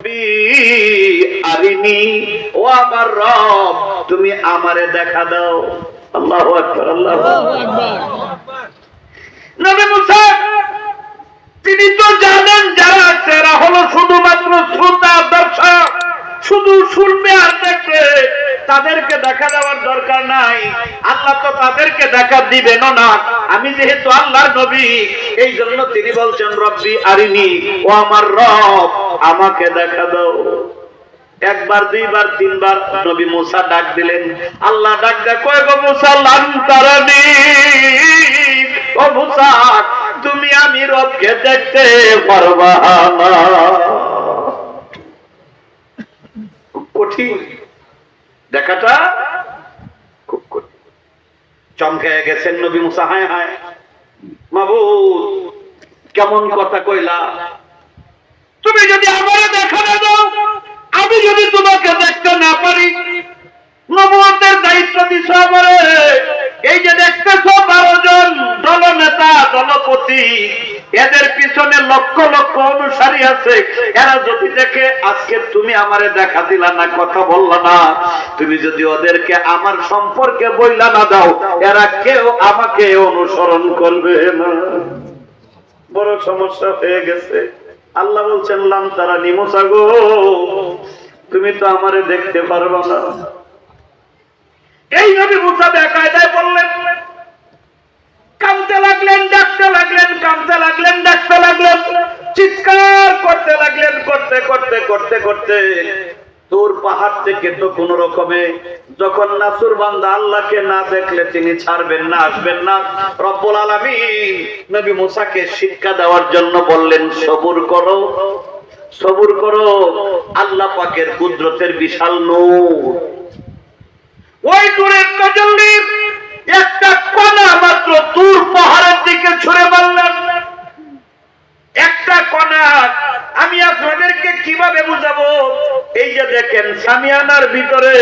রব্বি আরিনি, ও আমার রব তুমি আমারে দেখা দাও। আল্লাহু আকবার, আল্লাহু আকবার। নবী মুসা তিনি তো জানেন যারা সেরা হলো শুধুমাত্র শ্রোতা দর্শক, শুধু শুনবে আর দেখবে, তাদেরকে দেখা দেওয়ার দরকার নাই। আল্লাহ তো তাদেরকে দেখা দিবেন না। আমি যেহেতু আল্লাহর নবী, এই জন্য তিনি বলছেন রব্বি আরিনি, ও আমার রব আমাকে দেখা দাও। একবার, দুইবার, তিনবার নবী মুসা ডাক দিলেন। আল্লাহ ডাক দেয়, কয় গো মুসা, লান তারানি, ও মুসা তুমি আমি রবকে দেখতে পারবা না। খুব কঠিন দেখাটা, খুব কঠিন। চমকে গেছেন নবী মুসা, হায় হায় মাবুদ কেমন কথা কইলা, তুমি যদি আমারে দেখা না দাও, আমি যদি তোমাকে দেখতে না পারি, নবুয়তের দায়িত্ব দিছো আমারে। এই যে দেখতেছো 12 জন দলনেতা দলপতি, এদের পিছনে লক্ষ লক্ষ অনুসারী আছে। এরা যদি দেখে আজকে তুমি আমারে দেখা দিলা না, কথা বললা না, তুমি যদি ওদেরকে আমার সম্পর্কে বইলা না দাও, এরা কেউ আমাকে অনুসরণ করবে না। বড় সমস্যা হয়ে গেছে। আল্লাহ বলছেন লাম তারানি, মুসা গো তুমি তো আমারে দেখতে পারবা না। এই নবী মুসা বেকায়দায় বললেন, কাঁদতে লাগলেন, ডাকতে লাগলেন, কাঁদতে লাগলেন, ডাকতে লাগলেন, চিৎকার করতে লাগলেন। করতে করতে করতে করতে তোর পাহাড় থেকে তো কোন রকমে, যখন নাসুর বান্দা আল্লাহকে না দেখলে তিনি ছাড়বেন না, আসবেন না। রব্বুল আলামিন নবী মুসাকে শিক্ষা দেওয়ার জন্য বললেন, সবুর করো, সবুর করো। আল্লাহ পাকের কুদরতের বিশাল নূর, ওই নূরের তাজাল্লি একটা কণা মাত্র তুর পাহাড়ের দিকে ছুঁড়ে মারলেন। একটা কণা। আমি আপনাদেরকে কিভাবে বুঝাবো? এই যে দেখেন সামিয়ানার ভিতরে,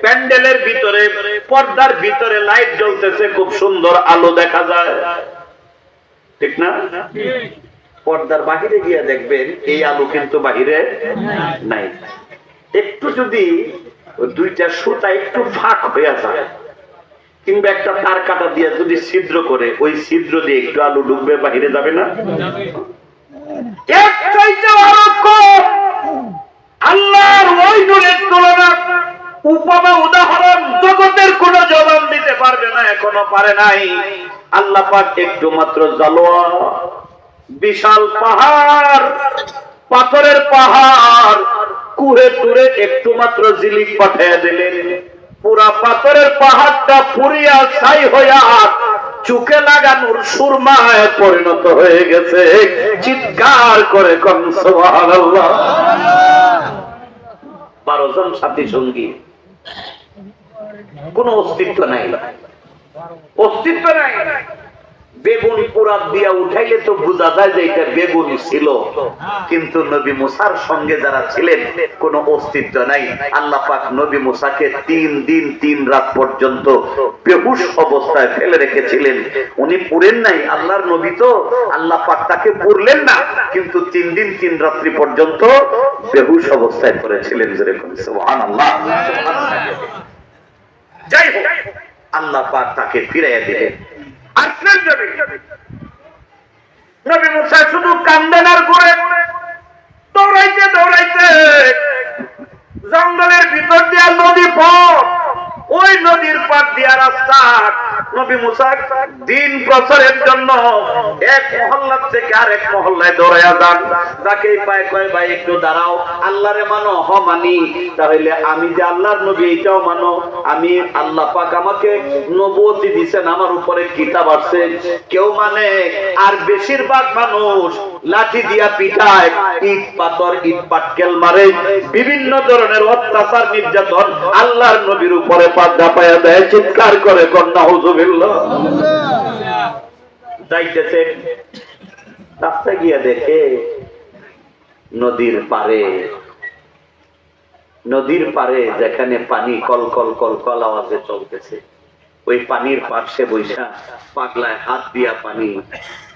প্যান্ডেলের ভিতরে, পর্দার ভিতরে লাইট জ্বলতেছে, খুব সুন্দর আলো দেখা যায়, ঠিক না? পর্দার বাহিরে গিয়ে দেখবেন এই আলো কিন্তু বাহিরে নাই। একটু যদি দুইটা সুতা একটু ফাঁক হয়ে যায়, কিংবা একটা তার কাটা দিয়ে যদি ছিদ্র করে, ওই ছিদ্র দিয়ে একটু আলো ঢুকবে, বাহিরে যাবে না? আল্লাহর ওই নূরের তুলনা, উপমা, উদাহরণ জগতের কোন জবান দিতে পারবে না, এখনো পারে নাই। আল্লাহ পাক একটু মাত্র জালোয়া, বিশাল পাহাড়, পাথরের পাহাড়, কুহে টুরে একটু মাত্র জিলিক পাঠিয়ে দিলেন। পুরা পাথরের পাহাড়টা পুরিয়া ছাই হইয়া চুকে লাগানোর সুরমায় পরিণত হয়ে গেছে। চিৎকার করে কোন সুবহানাল্লাহ। 12 জন সাথী সঙ্গী, কোন অস্তিত্ব নাই, অস্তিত্ব নাই। বেগুন পোড়া দিয়া উঠাইলে তো বোঝা যায় যে এটা বেগুন ছিল, কিন্তু নবী মুসার সঙ্গে যারা ছিলেন কোনো অস্তিত্ব নাই। আল্লাহ পাক নবী মুসাকে 3 দিন 3 রাত পর্যন্ত বেহুশ অবস্থায় ফেলে রেখেছিলেন। উনি পুরেন নাই, আল্লাহর নবী তো, আল্লাহ পাক তাকে পুরলেন না, কিন্তু 3 দিন 3 রাত্রি পর্যন্ত বেহুশ অবস্থায় করেছিলেন। যেরকম সুবহানাল্লাহ। যাই হোক, আল্লাহ পাক তাকে ফিরাইয়া দিলেন। আসলেন নবী মুসা শুধু কান্দেন আর ঘুরে, দৌড়াইতে দৌড়াইতে জঙ্গলের ভিতর দিয়া নদী পথ, ওই নদীর পার দিয়া রাস্তা। নবী মুসা দিন বছরের জন্য এক মহল্লা থেকে আরেক মহল্লায় দৌড়াইয়া যান। যাকেই পায় কয় ভাই একটু দাঁড়াও, আল্লাহরে মানো? হ মানি। তাহলে আমি যে আল্লাহর নবী এইটাও মানো? আমি, আল্লাহ পাক আমাকে নবুয়তি দিয়েছেন, আমার উপরে কিতাব আছে। কেউ মানে, আর বেশিরভাগ মানুষ লাঠি দিয়া পিটায়, ইট পাথর, ইট পাটকেল মারে, বিভিন্ন ধরনের অত্যাচার নির্যাতন আল্লাহর নবীর উপরে পাদ্দা পায়া দেয়। চিৎকার করে কন্যা হুজুবিল্লাহ। যাইতেছে, রাস্তায় গিয়া দেখে নদীর পারে, নদীর পারে যেখানে পানি কলকল কলকল আওয়াজে চলতেছে, ওই পানির পাশে বৈশা পাগলায় হাত দিয়া পানি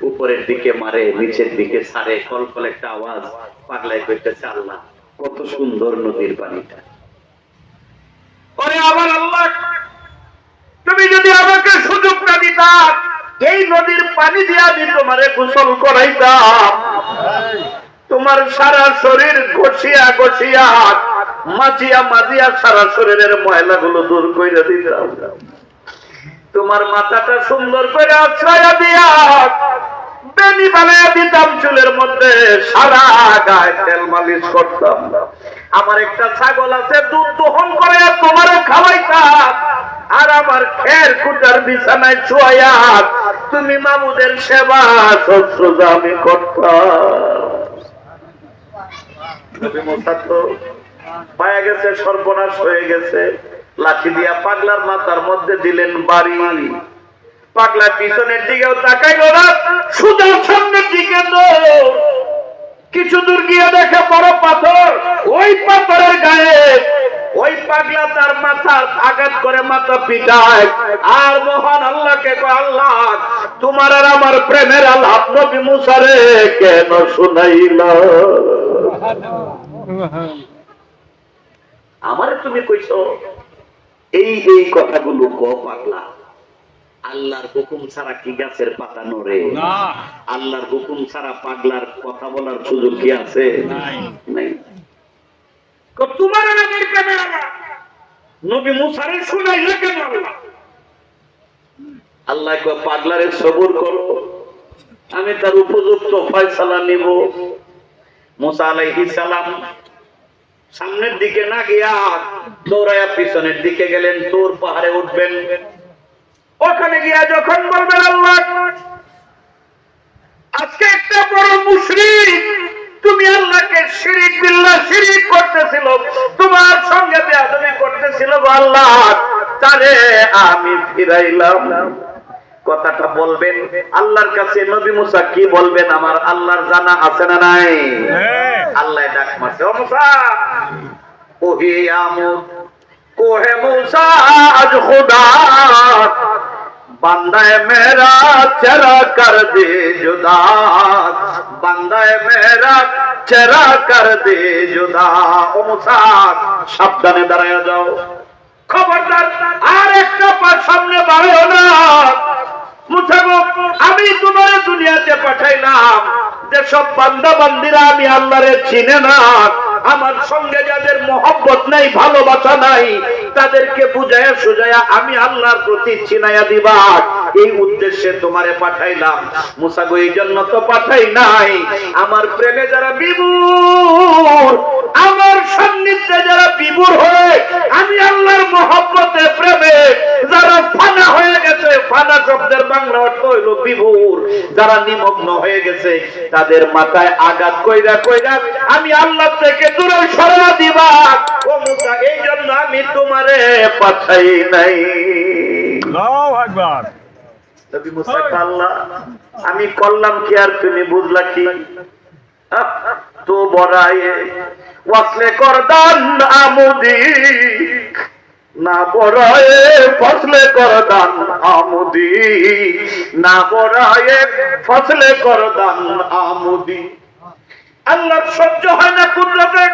উপরের দিকে মারে, নিচের দিকে ছাড়ে, কলকল একটা আওয়াজ। পাগলায় কইতেছে আল্লাহ কত সুন্দর নদীর পানিটা। ওরে আমার আল্লাহ, তুমি যদি আমাকে সুযোগটা দিতা, এই নদীর পানি দিয়ে আমি তোমারে গোসল করাইতাম, তোমার সারা শরীর ঘষিয়া ঘষিয়া মাজিয়া মাজিয়া সারা শরীরের ময়লাগুলো দূর করে দিতাম, তোমার মাথাটা সুন্দর করে আছড়াইয়া দিয়া বেনি বানাইয়া দিতাম, চুলের মধ্যে সারা গায়ে তেল মালিশ করতাম, আমার একটা ছাগল আছে দুধ দহন করে তোমারে খাওয়াইতাম, আর আমার খের কুটার বিছানায় শুয়াইয়া তুমি মামুদের সেবা শুশ্রূষা আমি করতাম। নবী মুসা তো পায়া গেছে, সর্বনাশ হয়ে গেছে, লাঠি দিয়া পাগলার মাথার মধ্যে দিলেন বাড়ি, পাগলা পিছনের দিকেও তাকাইল না, সুদা সামনের দিকে কিছু দূর গিয়ে দেখে বড় পাথর, ওই পাথরের গায়ে ওই পাগলা তার মাথার আঘাত করে মাথা পিটায়, আর মহান আল্লাহকে কয়, আল্লাহ তোমার আর আমার প্রেমের আলাপ নবী মুসারে কেন শুনাইলা? আমারে তুমি কইছো এই এই কথাগুলো ক পাগলা, আল্লাহর হুকুম ছাড়া কি গাছের পাতা নড়ে? আল্লাহর হুকুম ছাড়া পাগলার কথা বলার সুযোগ কি আছে? নাই। তোমার আমার কেন নবী মুসারে শুনাইলে কেন? আল্লাহ কয়, পাগলারে সবুর করো, আমি তার উপযুক্ত ফয়সালা নিব। মুসা আলাইহিস সালাম সামনের দিকে না গিয়া দৌড়াইয়া পিছনের দিকে গেলেন, তোর পাহাড়ে উঠবেন। ওখানে গিয়া যখন বলবেন, আল্লাহ আজকে একটা বড় মুশরিক, তুমি আল্লাহকে শিরিক বিল্লাহ শিরিক করতেছিল, তোমার সঙ্গে বেয়াদবি করতেছিল, আল্লাহ তারে আমি ফিরাইলাম। কথাটা বলবেন আল্লাহর কাছে। নবী মুসা কি বলবেন আমার আল্লাহর জানা আছে না নাই? আল্লাহ ডাক মারছে, ও মুসা, ওহে আমুদ কোহে মুসা আজ খুদা বান্দা মেরা চেরা কর দে জুদা, বান্দা মেরা চেরা কর দে জুদা। ও মুসা সাবধানে দাঁড়ায় যাও, খবরদার আর একটা পা সামনে বাড়িও না। মুসা গো, আমি তোমার দুনিয়াতে পাঠাইলাম, যেসব বান্দা বান্দিরা আমি আল্লাহরে চিনে না, আমার সঙ্গে যাদের মহব্বত নাই, ভালোবাসা নাই, তাদেরকে বুঝাইয়া সুজাইয়া আমি আল্লাহর প্রতি চিনাইয়া দিবা, এই উদ্দেশ্যে তোমারে পাঠাইলাম। মুসা গো, এই জন্য তো পাঠাই নাই, আমার প্রেমে যারা বিভোর, আমার সান্নিধ্যে যারা বিভোর হয়ে আমি আল্লাহর মহব্বতে প্রেমে যারা ফানা হয়ে গেছে, ফানা শব্দের বাংলা অর্থ হইল বিভোর, যারা নিমগ্ন হয়ে গেছে, তাদের মাথায় আঘাত কইরা কইরা আমি আল্লাহ থেকে দূরে সরা দিবা। ও মুসা, এই জন্য আমি তোমারে পাঠাই নাই। আল্লাহু আকবার। নবী মুসা, আল্লাহ আমি করলাম কি আর তুমি বুঝলা কি? তো বড়ায়ে ওয়াসলে করদান আমুদি, না বড়ায়ে ফসলে করদান আমুদি, না বড়ায়ে ফসলে করদান আমুদি। আল্লাহ সহ্য হয় না কুদরতে,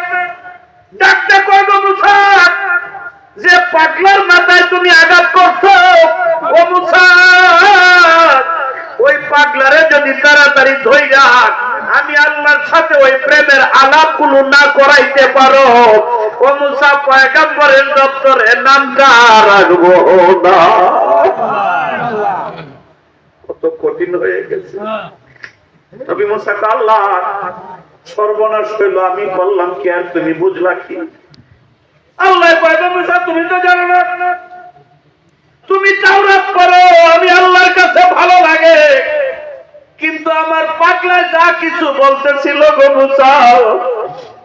ডাকতে কইব মুসা, যে পাগলার মাথায় তুমি আঘাত করছো, ও মুসা ওই পাগলারে যদি তাড়াতাড়ি ধইরা আমি আল্লাহর সাথে ওই প্রেমের আলাপগুলো না করাইতে পারো, ও মুসা পয়গম্বরের দপ্তরে নামটা রাখবো না। কত কঠিন হয়ে গেছে। নবী মুসা, আল্লাহ সর্বনাশ হইল, আমি বললাম কি আর তুমি বুঝলা কি? আল্লাহ কয়, মুসা তুমি তো জানো না, তুমি তাওরাত পড়ো, আমি আল্লাহর কাছে ভালো লাগে, কিন্তু আমার পাগলা যা কিছু বলতেছিল গো মুসা,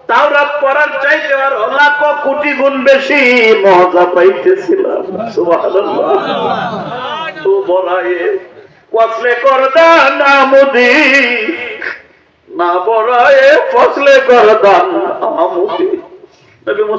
তাওরাত পড়ার চাইতে আর লাখ কোটি গুণ বেশি মজা পাইতেছিলাম। সুবহানাল্লাহ। তো বলায়ে ওয়াসলে করদান আমুদি, না বড়ায়ে ফসলে করদান আমুদি। নবী মুসা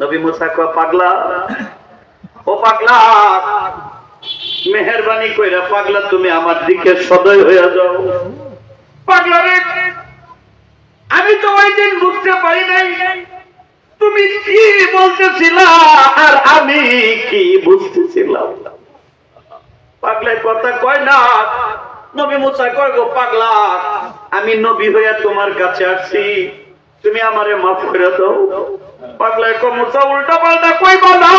নবী মুসা কয় পাগলা, ও পাগলা, মেহেরবানি কইরা পাগলা তুমি আমার দিকে সদয় হইয়া যাও। পাগলা রে, আমি তো ওই দিন বুঝতে পারি নাই তুমি কি বলতেছিলা আর আমি কি বুঝতেছিলাম। পাগলার কথা কয় না। নবী মুসা কয় গো পাগলা, আমি নবী হইয়া তোমার কাছে আসছি, তুমি আমারে মাফ করে দাও। পাগলা কয় মুসা উল্টা পাল্টা কইবা না,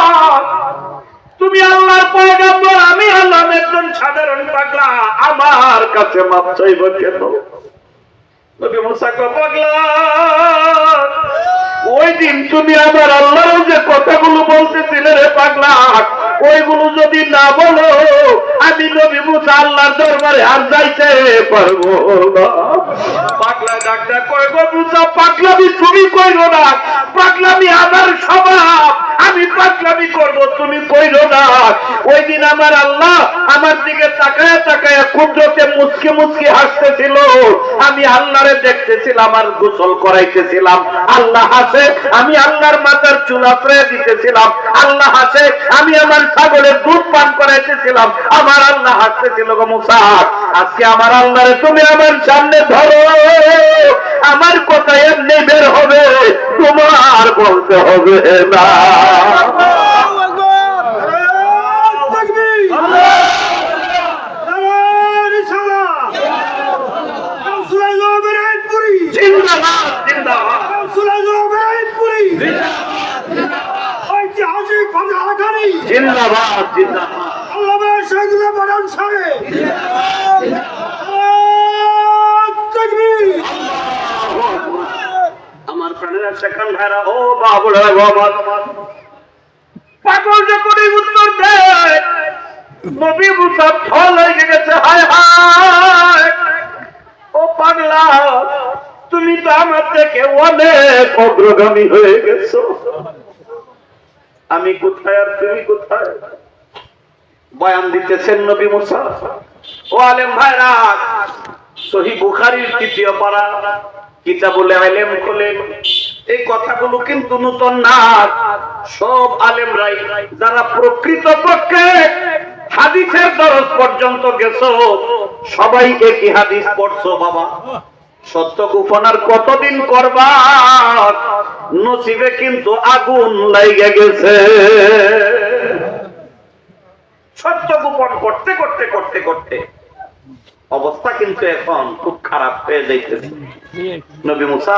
তুমি আল্লাহর পয়গম্বর, আমি আল্লাহর একজন সাধারণ পাগলা, আমার কাছে মাফ চাইবা কেন? নবী মুসা কয় পাগলা, ওই দিন তুমি আমার আল্লাহর যে কথাগুলো বলতেছিলে রে পাগলা, ওইগুলো যদি না বলো আমি নবী মুসা আল্লাহর দরবারে আর যাইতে পারবো না। পাগলা ডাক্তার কয় গো মুসা, পাগলামি তুমি কইরো না, পাগলামি আমার স্বভাব, আমি পাগলামি করব, তুমি কইরো না। ওই দিন আমার আল্লাহ আমার দিকে তাকায় তাকায় কুদরতে মুচকি মুচকি হাসতেছিল, আমি আল্লাহরে দেখতেছিলাম আর গোসল করাইতেছিলাম। আল্লাহ হাসে, আমি আল্লাহর মাথার চুল আশ্রয় দিতেছিলাম। আল্লাহ হাসে, আমি আমার ছাগলের দুধ পান করাইতেছিলাম। আমার আল্লাহ হাসতেছিল গো মুসা, আজকে আমার আল্লাহরে তুমি আমার সামনে ধরো, আমার কথা এমনি বের হবে, তোমার বলতে হবে না। জিন্দাবাদ জিন্দাবাদ জিন্দাবাদ জিন্দাবাদ। আমার প্রাণের সেখান ভাইরা, ও বাবুরা, পাগল যখন উত্তর দেয় নবী মুসা ফল হয়ে গেছে। হায় হায়, ও পাগলা, তুমি তো আমার থেকে অনেক অগ্রগামী হয়ে গেছো, আমি কোথায় আর তুমি কোথায়? বয়ান দিতেছেন নবী মুসা। ও আলেম ভাইরা, সহিহ বুখারীর ৩য় পারা কিতাবুল ইলম খোলেন, এই কথাগুলো কিন্তু নতুন না। সব আলেমরাই যারা প্রকৃত পক্ষে হাদিসের দরজ পর্যন্ত গেছো, সবাই একই হাদিস পড়ছো। বাবা, সত্য গোপনার কতদিন করবা, নসিবে কিন্তু আগুন লাইগা গেছে। সত্য গোপন করতে করতে করতে করতে অবস্থা কিন্তু এখন খুব খারাপ হয়ে যাইতেছে। নবী মুসা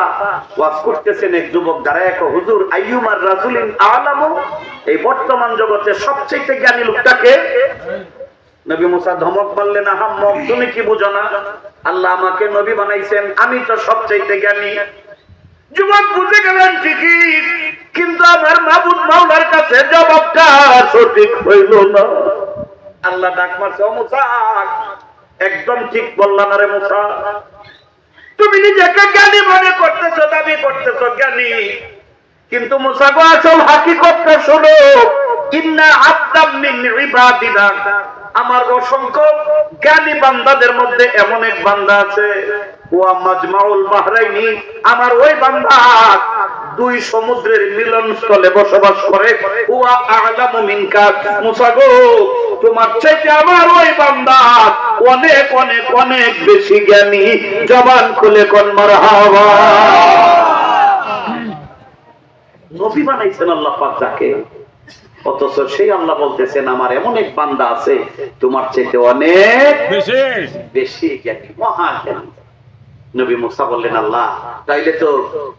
ওয়াজ করতেছেন, এক যুবক দাঁড়ায় এক, হুজুর আইয়ুমার রাজুলিন আলামু, এই বর্তমান জগতে সবচেয়ে জ্ঞানী লোকটাকে? নবী মুসা ধমক বললেন, আহাম্মক, তুমি কি বুঝো না? আল্লাহ আমাকে নবী বানাইছেন, আমি তো সবচেয়ে জ্ঞানী। যুবক বুঝে গেলেন ঠিকই, কিন্তু আমার মাবুদ মাওলার কাছে জবাবটা সঠিক হইল না। আল্লাহ ডাক মারছে, ও মুসা, একদম ঠিক বললা না রে মুসা, তুমি নিজেকে জ্ঞানী মনে করতেছো, দাবি করতেছো জ্ঞানী, কিন্তু মুসা গো আসল হাকিকতটা শোনো। ইন্না আবদাম মিন ইবাদিনা, আমার অসংখ্য জ্ঞানী বান্দাদের মধ্যে এমন এক বান্দা আছে, ওয়া মাজমাউল বাহরাইনি, আমার ওই বান্দা দুই সমুদ্রের মিলনস্থলে বসবাস করে। ওয়া আ'লামু মিনকা, মুসা গো তোমার চাইতে আমার ওই বান্দা অনেক অনেক অনেক বেশি জ্ঞানী। জবান খুলে কোন মারহাবা। নবী বানাইছেন আল্লাহ পাক যাকে, অথচ সেই আল্লাহ বলতেছেন আমার এমন এক বান্দা আছে তোমার চাইতে অনেক বেশি জ্ঞানী, মহা জ্ঞানী। নবী মুসা বললেন, আল্লাহ তাইলে তো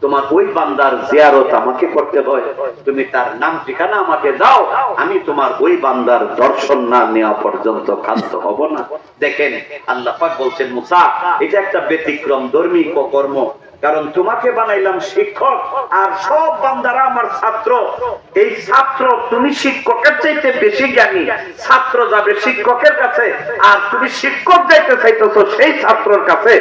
তোমার ওই বান্দার জিয়ারত আমাকে করতে হয়, তুমি তার নাম ঠিকানা আমাকে দাও, আমি তোমার ওই বান্দার দর্শন না নেওয়া পর্যন্ত ক্ষান্ত হব না। দেখেন আল্লাহ পাক বলছেন, মুসা এটা একটা ব্যতিক্রম ধর্মী কর্ম, কারণ তোমাকে বানাইলাম শিক্ষক, আর সব বান্দারা আমার ছাত্র। এই ছাত্র, তুমি শিক্ষকের চাইতে বেশি জ্ঞানী, ছাত্র যাবে শিক্ষকের কাছে, আর তুমি শিক্ষক যাইতে চাইতেছো সেই ছাত্রের কাছে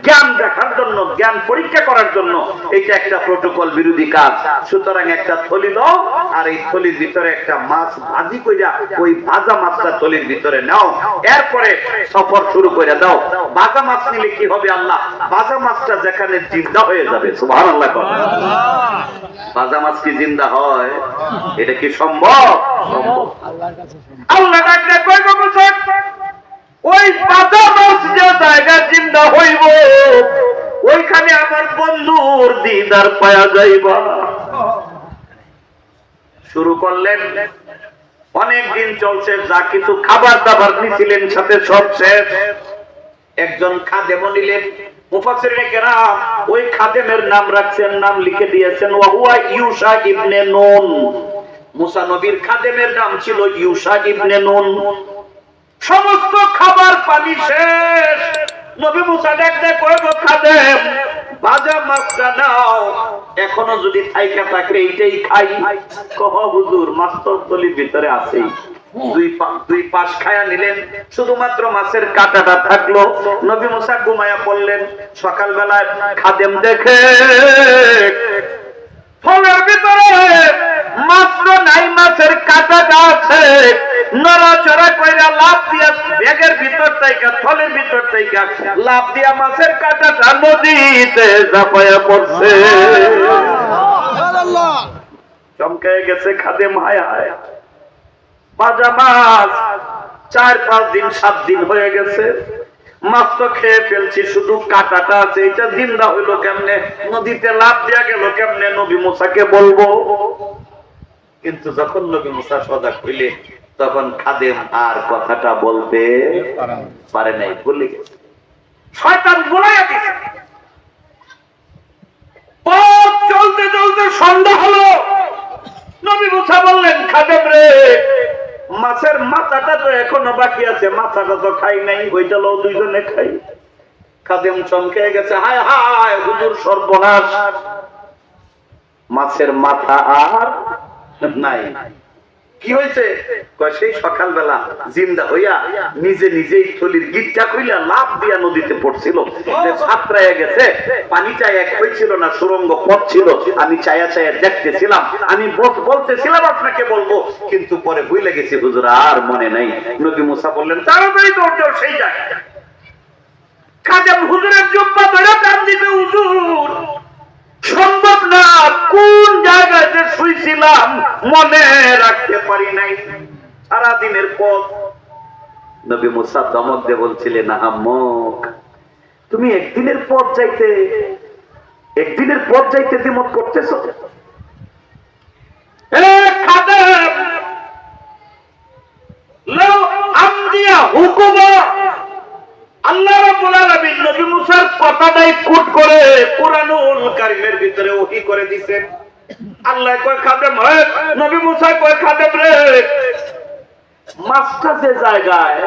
জ্ঞান দেখার জন্য, জ্ঞান পরীক্ষা করার জন্য। এটা একটা প্রটোকল বিরোধী কাজ। সুতরাং একটা থলি দাও, আর এই থলির ভিতরে একটা মাছ ভাজি কইরা ওই ভাজা মাছটা থলির ভিতরে নাও, এরপরে সফর শুরু করে দাও। ভাজা মাছ নিলে কি হবে? আল্লাহ ভাজা মাছটা যেখানে জিন্দা হয়ে যাবে। সুবহানাল্লাহ। ভাজা মাছ কি জিন্দা হয়? এটা কি সম্ভব? আল্লাহ ডাকতে কই গো মুসা, ওই ভাজা মাছ যে জায়গা জিন্দা হইব ওইখানে আমার বন্ধুর দিদার পাওয়া যাইবা। শুরু করলেন, অনেক দিন চলছে, যা কিছু খাবার দাবার নিছিলেন সাথে সব শেষ। একজন খাদেম নিলেন, মুফাসসিরিনে কেরাম ওই খাদেমের নাম রাখছেন, নাম লিখে দিয়েছেন ওয়া হুয়া ইউশা ইবনে নুন। মুসা নবীর খাদেমের নাম ছিল ইউশা ইবনে নুন। সমস্ত খাবার পানি শেষ, নবী মুসা ডাকতে কই গো খাদেম, ভাজা মাছটা নাও, এখনো যদি থাইকা থাকে এইটাই খাই। কহ হুজুর, মাছ তো তলির ভিতরে আছেই। দুই পাশ খায়া নিলেন, শুধুমাত্র মাছের কাঁটাটা থাকলো। নবী মুসা ঘুমায়া পড়লেন। সকালবেলায় খাদেম দেখে ফলের ভিতরে মাত্র নাই, মাছের কাঁটাটা আছে। নড়াচড়া কইরা লাফ দিয়া ব্যাগের ভিতর থেকে, থলের ভিতর থেকে লাফ দিয়া মাছের কাঁটাটা নদীতে ঝাঁপায়া পড়ছে। চমকে গেছে খাদেম, হায় হায়, ভাজা মাছ 4-5 দিন 7 দিন হয়ে গেছে, মাছ তো খেয়ে ফেলছি, শুধু কাঁটাটা আছে, এটা জিন্দা হইলো কেমনে, নদীতে লাফ দিয়া গেল কেমনে, নবী মুসাকে বলবো। কিন্তু যখন নবী মুসা সজাগ হইলে তখন খাদেম আর কথাটা বলতে পারে নাই, ভুলে গেছে। শয়তান বলাইয়া দিছে। পথ চলতে চলতে সন্ধ্যা হলো। নবী মুসা বললেন, খাদেম রে, মাছের মাথাটা তো এখনো বাকি আছে, মাথাটা তো খাই নাই, ওইটা লো দুইজনে খাই। খাদেম চমকে গেছে, হায় হায় হুজুর সর্বনাশ, মাছের মাথা আর নাই। কি হয়েছে? সেই সকালবেলা জিন্দা হইয়া নিজে নিজেই থলির গিটটা কইলা লাফ দিয়া নদীতে পড়ছিল, ছাত্রায়া গেছে, পানিটা এক হয়েছিল না, সুরঙ্গ পথ ছিল। আমি চায়া চায়া দেখতেছিলাম, আমি বলতেছিলাম আপনাকে বলবো, কিন্তু পরে ভুলে গেছি হুজুর, আর মনে নাই। নবী মুসা বললেন, তাড়াতাড়ি দৌড় দাও সেই জায়গায়। খাদেম হুজুরের জুব্বা ধরে টান দিবে, হুজুর সম্ভব না, কোন জায়গায় যে শুইছিলাম মনে রাখতে পারি নাই, সারাদিনের পথ। নবী মুসা ধমক দিয়ে বলছিলেন, আহম্মক, তুমি একদিনের পথ যাইতে দ্বিমত করতেছো? খাদেম লাউ আমদিয়া হুকুমা, আল্লাহ রাব্বুল আলামিন নবী মুসার কথাটাই কোট করে কুরআনুল কারীমের ভিতরে ওহী করে দিয়েছেন। আল্লাহ কয়, খাদেম, নবী মুসা কয়, খাদেম রে, মাছটা যে জায়গায়,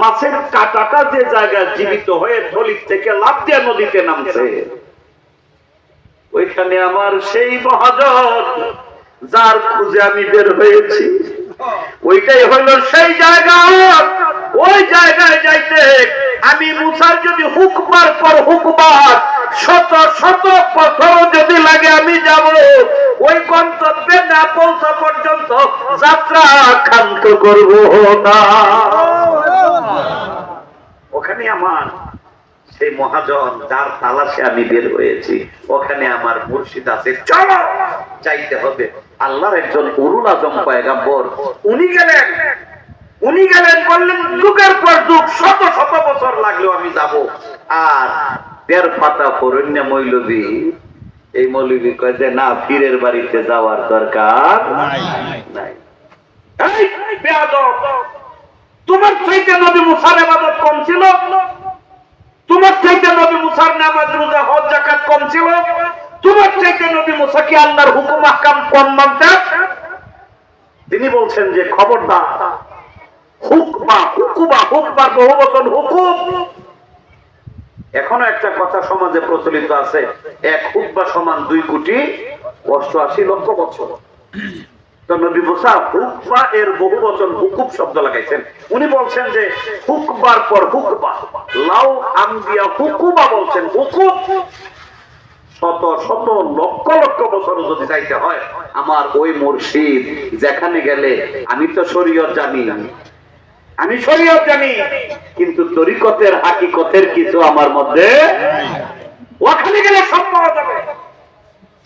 মাছের কাঁটাটা যে জায়গায় জীবিত হয়ে থলির থেকে লাফ দিয়ে নদীতে নামছে, ওইখানে আমার সেই মহাজন যার খুঁজে আমি বের হয়েছি, ওইটাই হইল সেই জায়গা। ওই জায়গায় যাইতে আমি মুসার যদি হুকবার পর হুকবার শত শত বছর যদি লাগে আমি যাব, ওই গন্তব্যে না পৌঁছা পর্যন্ত যাত্রা ক্ষান্ত করব না। ওখানে আমার সেই মহাজন যার তালাশে আমি বের হয়েছি, ওখানে আমার মুর্শিদ আছে, চলো চাইতে হবে। আল্লাহর একজন উলুল আজম পয়গম্বর, উনি গেলেন, বললেন যুগের পর যুগ, শত শত বছর লাগলেও আমি যাব। আর দেড় পাতা ফরণ্যা মৌলবী, এই মৌলবী কয় যে না, পীরের বাড়িতে যাওয়ার দরকার নাই। এই বেয়াদব, তোমার চাইতে নবী মুসার ইবাদত কম ছিল? তোমার চাইতে নবী মুসার নামাজ রোজা হজ যাকাত কম ছিল? তোমার চাইতে নবী মুসা কি আল্লাহর হুকুম আহকাম কম মানতেন? তিনি বলছেন যে খবরদার, হুকমা হুকুমা হুকবার বহু বচন হুকুম। এখনো একটা কথা সমাজে প্রচলিত আছে, এক হুকবা সমান 2,88,00,000 বছর। তো নবী মুসা হুকবা এর বহু বচন হুকুব শব্দ লাগাইছেন। উনি বলছেন যে হুকবার পর হুকবা, লাউ আমদিয়া হুকুবা বলছেন, হুকুব শত শত লক্ষ লক্ষ বছর যদি যাইতে হয়, আমার ওই মুর্শিদ যেখানে গেলে, আমি তো শরীয়ত জানি, কিন্তু তরিকতের হাকিকতের কিছু আমার মধ্যে ওখানে গেলে সব পাওয়া যাবে।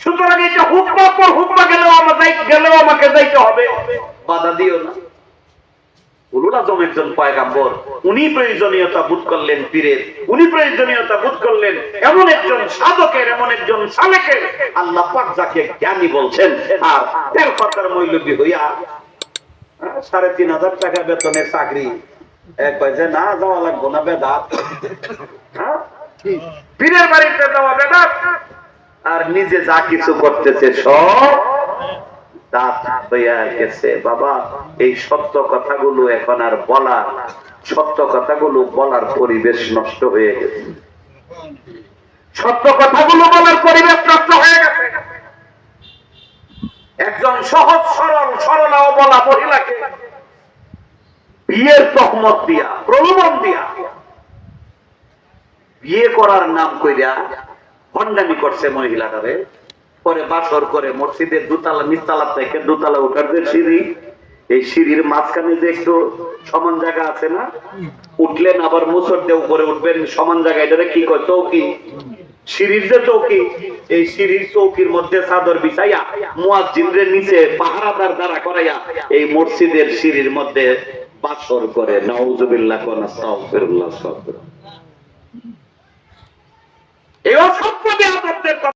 সুতরাং এটা হুকমা পর হুকমা গেলেও আমাকে যাইতে হবে, বাধা দিও না। উলুল আজম একজন পয়গাম্বর, উনি প্রয়োজনীয়তা বোধ করলেন পীরের, উনি প্রয়োজনীয়তা বোধ করলেন এমন একজন সাধকের, এমন একজন সালেকের, আল্লাহ পাক যাকে জ্ঞানী বলছেন। আর তেলপাতার মৌলবী হইয়া ৩,৫০০ টাকা বেতনের চাকরি, এক পয়সা না যাওয়া লাগবো না, বেদাত। পীরের বাড়িতে যাওয়া বেদাত, আর নিজে যা কিছু করতেছে সব দাঁত হইয়া গেছে। বাবা, এই সত্য কথাগুলো এখন আর বলা, সত্য কথাগুলো বলার পরিবেশ নষ্ট হয়ে গেছে, সত্য কথাগুলো বলার পরিবেশ নষ্ট হয়ে গেছে। একজন সহজ সরলা বলা মহিলাকে বিয়ের তহমত দিয়া, প্রলোভন দিয়া বিয়ে করার নাম কইরা ভণ্ডামি করছে মহিলাটারে। পরে বাসর করে মসজিদের দোতলা, নিচতলা থেকে দোতলা উঠার যে সিঁড়ি, এই সিঁড়ির মাঝখানে যে একটু সমান জায়গা আছে না, উঠলেন আবার মুসর দিয়ে উপরে উঠবেন, সমান জায়গা, এটারে কি কয়? চৌকি। সিঁড়ির যে চৌকি, এই সিঁড়ির চৌকির মধ্যে চাদর বিছাইয়া মুয়াজ্জিনের নিচে পাহারাদার দ্বারা করাইয়া এই মসজিদের সিঁড়ির মধ্যে বাসর করে। নাউজুবিল্লাহ ওয়া নাস্তাগফিরুল্লাহ।